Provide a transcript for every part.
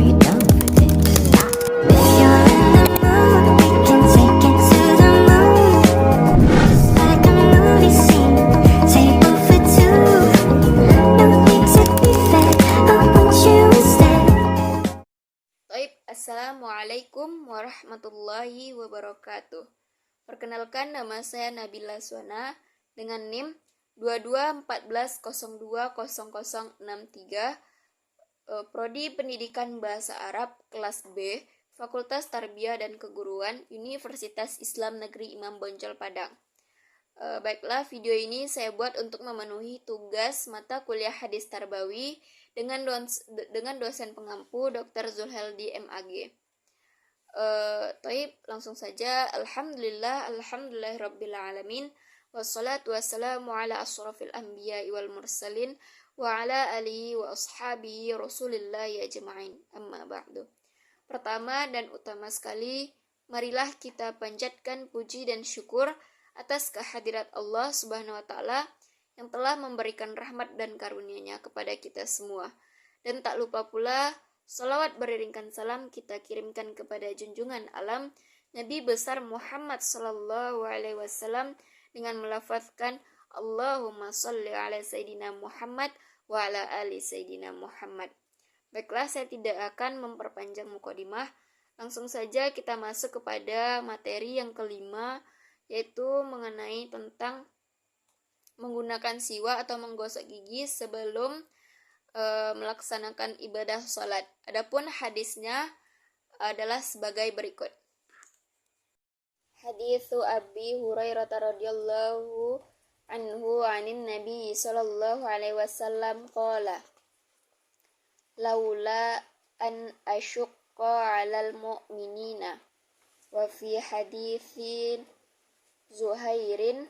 you don't forget to stop. If you're in the mood, we can take it to the moon. Just like a movie scene, table for two. No need to be fed, I want you instead. Baik, Assalamualaikum warahmatullahi wabarakatuh. Perkenalkan, nama saya Nabila Suwana dengan NIM 2214020063, Prodi Pendidikan Bahasa Arab kelas B, Fakultas Tarbiyah dan Keguruan, Universitas Islam Negeri Imam Bonjol Padang. Baiklah, video ini saya buat untuk memenuhi tugas mata kuliah hadis tarbawi dengan dosen pengampu Dr. Zulheldi MAG. Langsung saja. Alhamdulillahirabbil alamin, wassalatu wassalamu ala asyrafil anbiya'i wal mursalin wa ala alihi wa ashabihi rasulillahi ajma'in. Amma ba'du. Pertama dan utama sekali, marilah kita panjatkan puji dan syukur atas kehadirat Allah Subhanahu wa taala yang telah memberikan rahmat dan karunia-Nya kepada kita semua. Dan tak lupa pula salawat beriringkan salam kita kirimkan kepada junjungan alam Nabi besar Muhammad sallallahu alaihi wasallam dengan melafazkan Allahumma shalli ala sayyidina Muhammad wa ala ali sayyidina Muhammad. Baiklah, saya tidak akan memperpanjang mukadimah. Langsung saja kita masuk kepada materi yang kelima, yaitu mengenai tentang menggunakan siwak atau menggosok gigi sebelum melaksanakan ibadah sholat. Adapun hadisnya adalah sebagai berikut. Haditsu Abi Hurairah radhiyallahu anhu 'anin Nabi sallallahu alaihi wasallam qala laula an asyqa 'alal mu'minina wa fi haditsin Zuhairin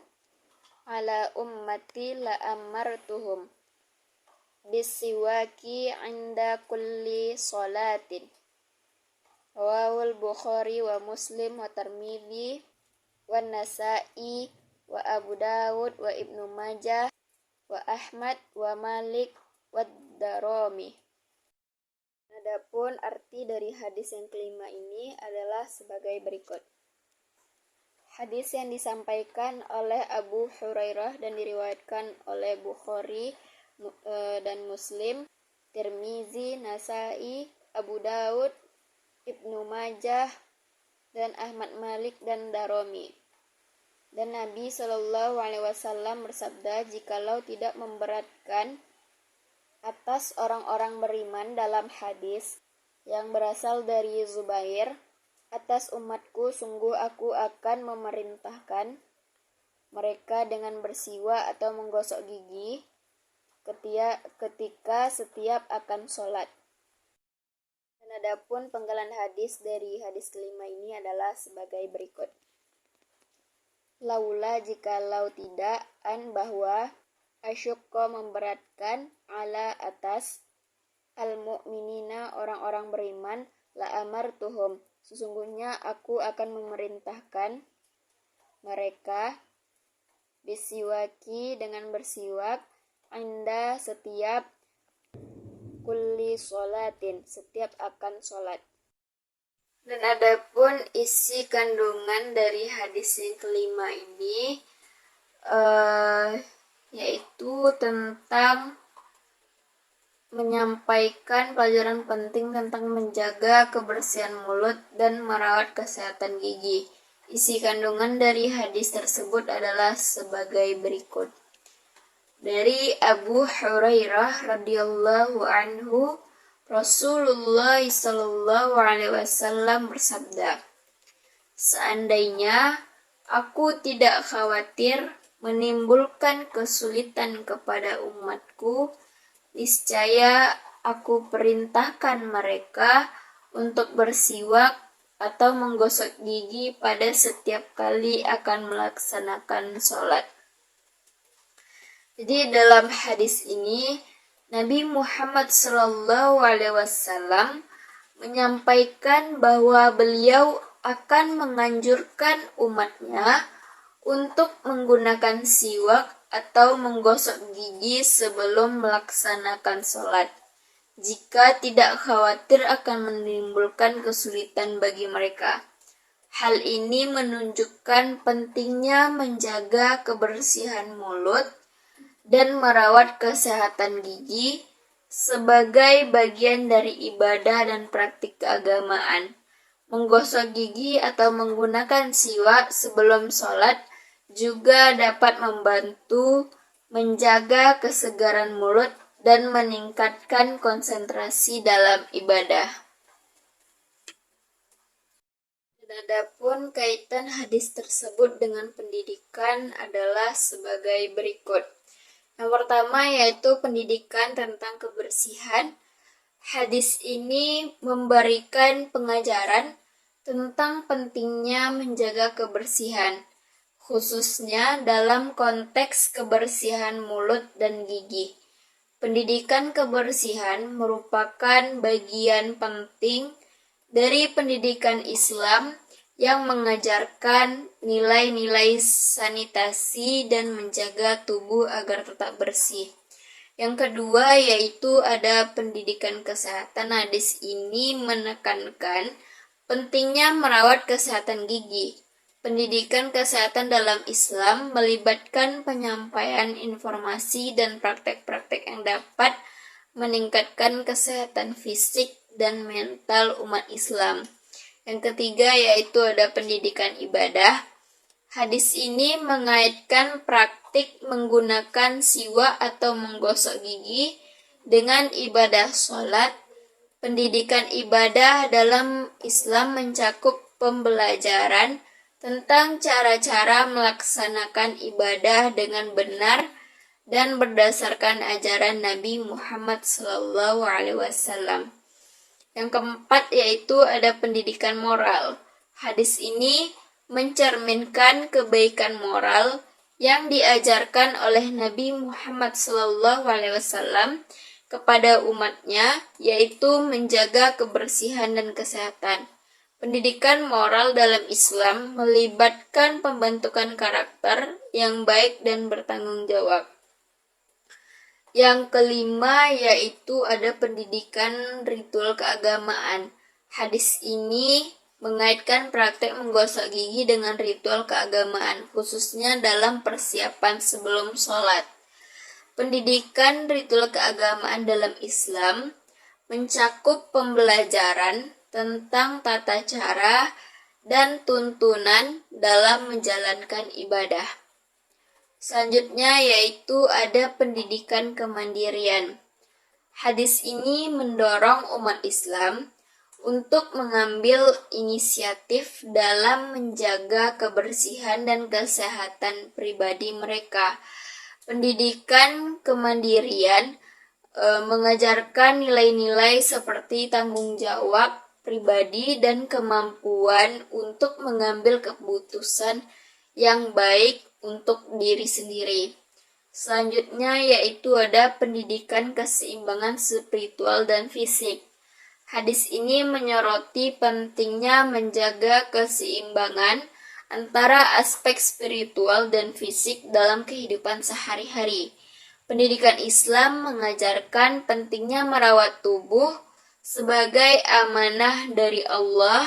ala ummati la amartuhum bisiwaki 'inda kulli sholatin. Rawahul Bukhari wa Muslim wa Tirmidzi wa Nasa'i wa Abu Dawud wa Ibnu Majah wa Ahmad wa Malik wa Darimi. Adapun arti dari hadis yang kelima ini adalah sebagai berikut. Hadis yang disampaikan oleh Abu Hurairah dan diriwayatkan oleh Bukhari dan Muslim, Tirmizi, Nasa'i, Abu Daud, Ibnu Majah, dan Ahmad, Malik, dan Darimi. Dan Nabi Shallallahu Alaihi Wasallam bersabda, jikalau tidak memberatkan atas orang-orang beriman dalam hadis yang berasal dari Zubair, atas umatku sungguh aku akan memerintahkan mereka dengan bersiwak atau menggosok gigi ketika setiap akan sholat. Dan adapun penggalan hadis dari hadis kelima ini adalah sebagai berikut. Laula jikalau tidak, an bahwa asyukko memberatkan, ala atas, al-mu'minina orang-orang beriman, la amartuhum sesungguhnya aku akan memerintahkan mereka bisiwaki dengan bersiwak, inda setiap kulli sholatin setiap akan sholat. Dan adapun isi kandungan dari hadis yang kelima ini yaitu tentang menyampaikan pelajaran penting tentang menjaga kebersihan mulut dan merawat kesehatan gigi. Isi kandungan dari hadis tersebut adalah sebagai berikut. Dari Abu Hurairah radhiyallahu anhu, Rasulullah sallallahu alaihi wasallam bersabda, seandainya aku tidak khawatir menimbulkan kesulitan kepada umatku, niscaya aku perintahkan mereka untuk bersiwak atau menggosok gigi pada setiap kali akan melaksanakan sholat. Jadi dalam hadis ini Nabi Muhammad SAW menyampaikan bahwa beliau akan menganjurkan umatnya untuk menggunakan siwak atau menggosok gigi sebelum melaksanakan sholat. jika tidak khawatir akan menimbulkan kesulitan bagi mereka. Hal ini menunjukkan pentingnya menjaga kebersihan mulut dan merawat kesehatan gigi sebagai bagian dari ibadah dan praktik keagamaan. Menggosok gigi atau menggunakan siwak sebelum sholat juga dapat membantu menjaga kesegaran mulut dan meningkatkan konsentrasi dalam ibadah. Adapun kaitan hadis tersebut dengan pendidikan adalah sebagai berikut. Yang pertama yaitu pendidikan tentang kebersihan. Hadis ini memberikan pengajaran tentang pentingnya menjaga kebersihan, khususnya dalam konteks kebersihan mulut dan gigi. Pendidikan kebersihan merupakan bagian penting dari pendidikan Islam yang mengajarkan nilai-nilai sanitasi dan menjaga tubuh agar tetap bersih. Yang kedua yaitu ada pendidikan kesehatan. Hadis ini menekankan pentingnya merawat kesehatan gigi. Pendidikan kesehatan dalam Islam melibatkan penyampaian informasi dan praktek-praktek yang dapat meningkatkan kesehatan fisik dan mental umat Islam. Yang ketiga yaitu ada pendidikan ibadah. Hadis ini mengaitkan praktik menggunakan siwak atau menggosok gigi dengan ibadah sholat. Pendidikan ibadah dalam Islam mencakup pembelajaran tentang cara-cara melaksanakan ibadah dengan benar dan berdasarkan ajaran Nabi Muhammad SAW. Yang keempat yaitu ada pendidikan moral. Hadis ini mencerminkan kebaikan moral yang diajarkan oleh Nabi Muhammad SAW kepada umatnya, yaitu menjaga kebersihan dan kesehatan. Pendidikan moral dalam Islam melibatkan pembentukan karakter yang baik dan bertanggung jawab. Yang kelima yaitu ada pendidikan ritual keagamaan. Hadis ini mengaitkan praktek menggosok gigi dengan ritual keagamaan, khususnya dalam persiapan sebelum sholat. Pendidikan ritual keagamaan dalam Islam mencakup pembelajaran tentang tata cara dan tuntunan dalam menjalankan ibadah. Selanjutnya yaitu ada pendidikan kemandirian. Hadis ini mendorong umat Islam untuk mengambil inisiatif dalam menjaga kebersihan dan kesehatan pribadi mereka. Pendidikan kemandirian mengajarkan nilai-nilai seperti tanggung jawab pribadi dan kemampuan untuk mengambil keputusan yang baik untuk diri sendiri. Selanjutnya yaitu ada pendidikan keseimbangan spiritual dan fisik. Hadis ini menyoroti pentingnya menjaga keseimbangan antara aspek spiritual dan fisik dalam kehidupan sehari-hari. Pendidikan Islam mengajarkan pentingnya merawat tubuh sebagai amanah dari Allah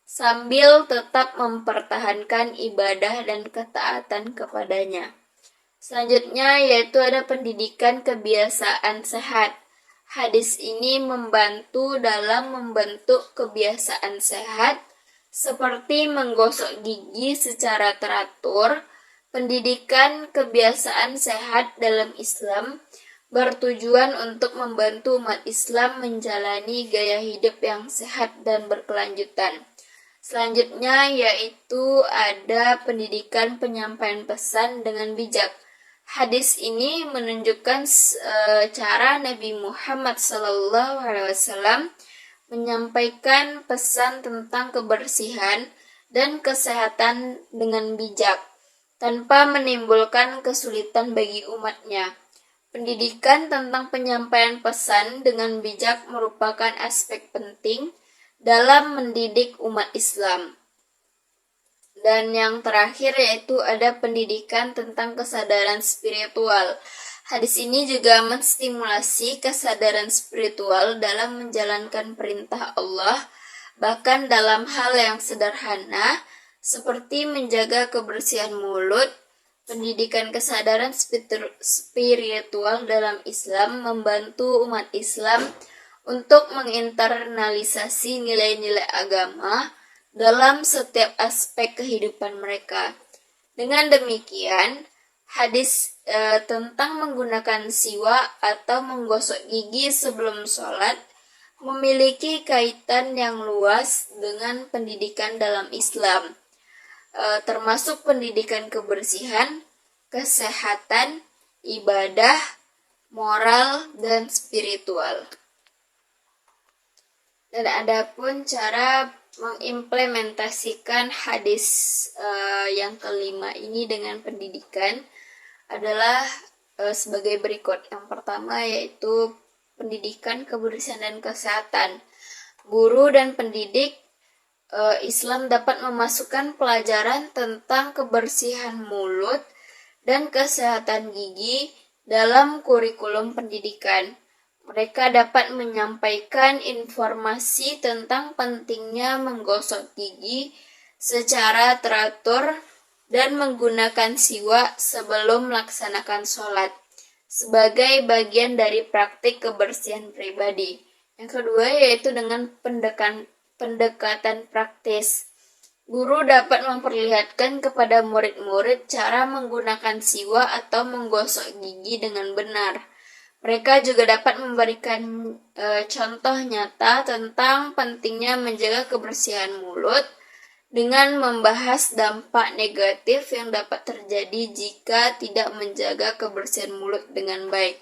sambil tetap mempertahankan ibadah dan ketaatan kepadanya. Selanjutnya yaitu ada pendidikan kebiasaan sehat. Hadis ini membantu dalam membentuk kebiasaan sehat seperti menggosok gigi secara teratur. Pendidikan kebiasaan sehat dalam Islam bertujuan untuk membantu umat Islam menjalani gaya hidup yang sehat dan berkelanjutan. Selanjutnya yaitu ada pendidikan penyampaian pesan dengan bijak. Hadis ini menunjukkan cara Nabi Muhammad SAW menyampaikan pesan tentang kebersihan dan kesehatan dengan bijak, tanpa menimbulkan kesulitan bagi umatnya. Pendidikan tentang penyampaian pesan dengan bijak merupakan aspek penting dalam mendidik umat Islam. Dan yang terakhir yaitu ada pendidikan tentang kesadaran spiritual. Hadis ini juga menstimulasi kesadaran spiritual dalam menjalankan perintah Allah, bahkan dalam hal yang sederhana seperti menjaga kebersihan mulut. Pendidikan kesadaran spiritual dalam Islam membantu umat Islam untuk menginternalisasi nilai-nilai agama dalam setiap aspek kehidupan mereka. Dengan demikian, hadis tentang menggunakan siwak atau menggosok gigi sebelum sholat memiliki kaitan yang luas dengan pendidikan dalam Islam, termasuk pendidikan kebersihan, kesehatan, ibadah, moral, dan spiritual. Dan adapun cara mengimplementasikan hadis yang kelima ini dengan pendidikan adalah sebagai berikut. Yang pertama yaitu pendidikan kebersihan dan kesehatan. Guru dan pendidik Islam dapat memasukkan pelajaran tentang kebersihan mulut dan kesehatan gigi dalam kurikulum pendidikan. Mereka dapat menyampaikan informasi tentang pentingnya menggosok gigi secara teratur dan menggunakan siwak sebelum melaksanakan sholat sebagai bagian dari praktik kebersihan pribadi. Yang kedua yaitu dengan pendekatan praktis. Guru dapat memperlihatkan kepada murid-murid cara menggunakan siwak atau menggosok gigi dengan benar. Mereka juga dapat memberikan contoh nyata tentang pentingnya menjaga kebersihan mulut dengan membahas dampak negatif yang dapat terjadi jika tidak menjaga kebersihan mulut dengan baik.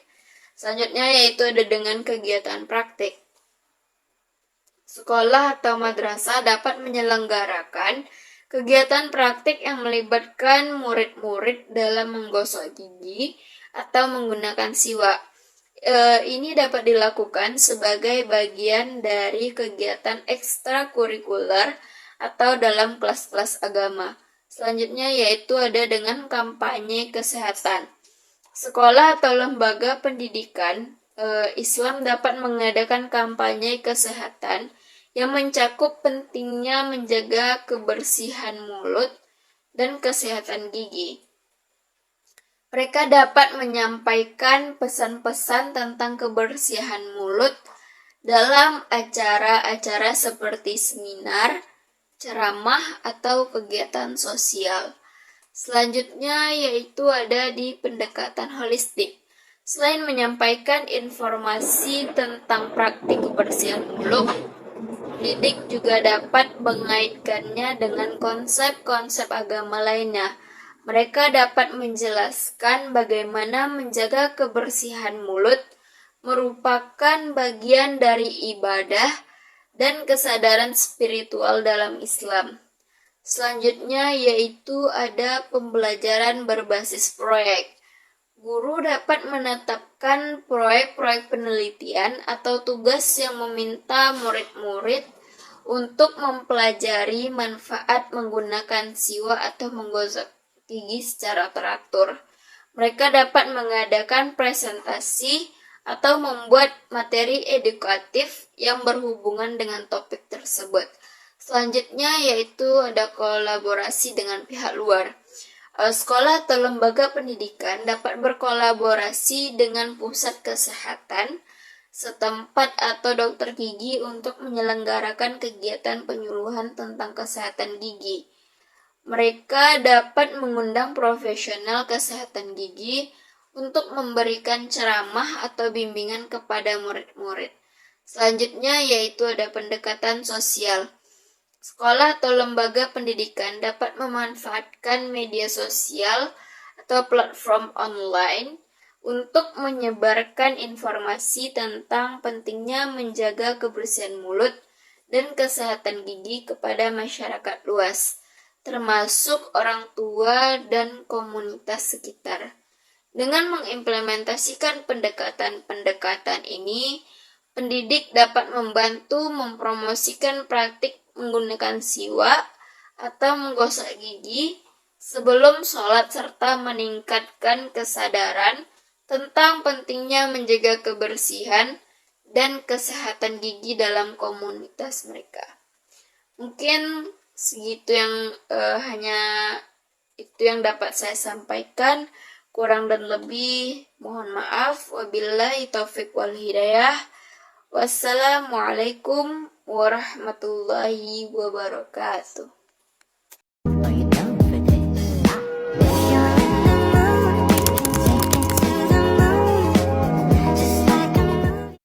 Selanjutnya yaitu ada dengan kegiatan praktik. Sekolah atau madrasah dapat menyelenggarakan kegiatan praktik yang melibatkan murid-murid dalam menggosok gigi atau menggunakan siwak. Ini dapat dilakukan sebagai bagian dari kegiatan ekstrakurikuler atau dalam kelas-kelas agama. Selanjutnya yaitu ada dengan kampanye kesehatan. Sekolah atau lembaga pendidikan Islam dapat mengadakan kampanye kesehatan yang mencakup pentingnya menjaga kebersihan mulut dan kesehatan gigi. Mereka dapat menyampaikan pesan-pesan tentang kebersihan mulut dalam acara-acara seperti seminar, ceramah, atau kegiatan sosial. Selanjutnya yaitu ada di pendekatan holistik. Selain menyampaikan informasi tentang praktik kebersihan mulut, pendidik juga dapat mengaitkannya dengan konsep-konsep agama lainnya. Mereka dapat menjelaskan bagaimana menjaga kebersihan mulut merupakan bagian dari ibadah dan kesadaran spiritual dalam Islam. Selanjutnya yaitu ada pembelajaran berbasis proyek. Guru dapat menetapkan proyek-proyek penelitian atau tugas yang meminta murid-murid untuk mempelajari manfaat menggunakan siwak atau menggosok gigi secara teratur. Mereka dapat mengadakan presentasi atau membuat materi edukatif yang berhubungan dengan topik tersebut. Selanjutnya yaitu ada kolaborasi dengan pihak luar. Sekolah atau lembaga pendidikan dapat berkolaborasi dengan pusat kesehatan setempat atau dokter gigi untuk menyelenggarakan kegiatan penyuluhan tentang kesehatan gigi. Mereka dapat mengundang profesional kesehatan gigi untuk memberikan ceramah atau bimbingan kepada murid-murid. Selanjutnya yaitu ada pendekatan sosial. Sekolah atau lembaga pendidikan dapat memanfaatkan media sosial atau platform online untuk menyebarkan informasi tentang pentingnya menjaga kebersihan mulut dan kesehatan gigi kepada masyarakat luas, termasuk orang tua dan komunitas sekitar. Dengan mengimplementasikan pendekatan-pendekatan ini, pendidik dapat membantu mempromosikan praktik menggunakan siwak atau menggosok gigi sebelum sholat serta meningkatkan kesadaran tentang pentingnya menjaga kebersihan dan kesehatan gigi dalam komunitas mereka. Mungkin segitu yang hanya itu yang dapat saya sampaikan. Kurang dan lebih mohon maaf. Wabillahi taufiq wal hidayah. Wassalamualaikum warahmatullahi wabarakatuh.